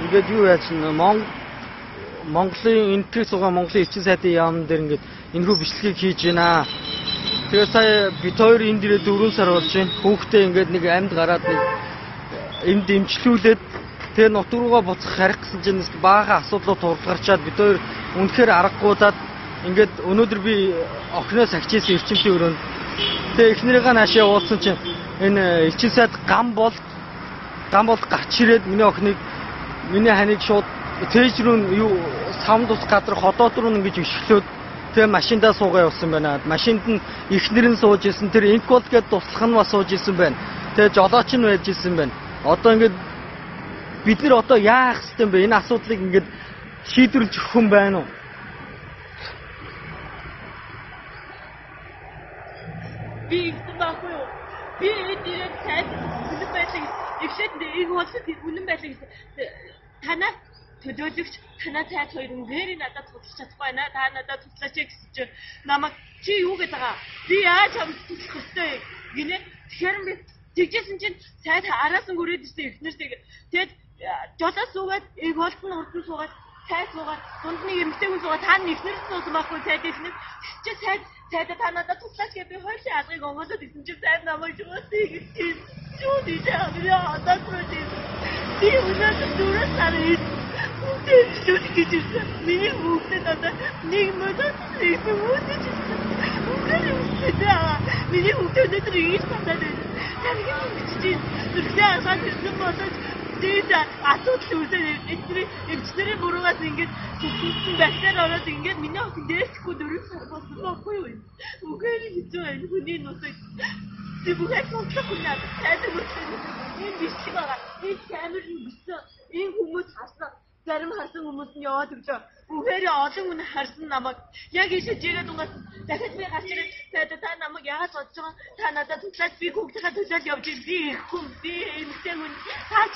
Ингээд юу яаж Монголын энэтрийг суугаа Монголын эрчим сайдын яамн дээр ингээд энэхүү бичлэгийг хийж байна. Тэгээ сая бид хоёр энд ирээд 4 сар болж байна. Хүүхдээ ингээд нэг амьд гараад нэг энд дэмжлүүлээд тэгээ нутг руугаа буцах харих гэсэн чинь баахан асуудлууд тулгарчаад бид хоёр үнэхээр аргагуудаад ингээд өнөөдөр би охиноос агчээсэн эрчимтэй өрөөнд тэгээ эхнэрийнхээ наашаа уулсан чинь энэ эрчим сайд гам бол гарч ирээд миний охиныг миний ханыг шууд тээж рүү юу сам тус газар ходоод руу ингэж ишглөөд тэгээ машиндаа суугаа явуулсан байна. Машинд нь эхнэр нь сууж исэн тэр инкол гээд туслах нь бас сууж исэн байна. Тэгээ жолооч нь байж исэн байна. Одоо ингээд бид нэр одоо яах ёстой юм бэ? Энэ асуудлыг ингээд шийдвэрлэж өгөх юм байна уу? Би ихсэн байхгүй юу? Би энэ цайд үнэн байлиг ихшээд энэ болоод үнэн байлиг танаас төлөөлөгч танаа цайд хоёр үнээр надад туслах чадахгүй байна. Та надад туслаач гэсэн чинь намайг чи юу гэдэг байгаа? Би яаж хамт туслах ёстой гинэ? Тэгэхээр би тэгжсэн чинь цайд араасан гүрээд ирсэн эхнэртэй. Тэгээд жолоос суугаад ийг холтон урдан суугаад цайд суугаад дундны эмэгтэйг суугаад та нэгнэр суусан байхгүй цайд эхнэр. Чи цайд та надад туслаач гэж би хоёулаа алгыг онгоолоод ирсэн чинь цайд намайг шуутыг гэж юу дижаа одоо түрүү би өнөөдөр дөрөв сар миний хүүхдэд одоо нэг мөдөд ирсэн үүсэж миний хүүхдэд өнөөдөр ийж надад таньгийн чи зүрхээ асаад ирсэн болоод дээд асуудал үүсээд эвчнэрийн буруугаас ингээд зүгтсэн бактери ороод ингээд миний охин дээсэхгүй 4 сар болсон байхгүй юу? Үгээр хэцүү энэ хүний нусаг зүгээс онцлохгүй надад тайдаг үсэн энэ бичлэг байгаа. Энэ камер нь бисэн энэ хүмүүс харсан. Зарим харсан хүмүүс нь яваад өглөө. Үгээр олон хүн харсан намайг. Яг ийшээ жигээ дугаас дахиад би гарч ирээд та намайг яагаад бодож байгаа? Та надад туслаад би хүүхдийнхээ төлөө явж би их хүн би эмэгтэй хүн таач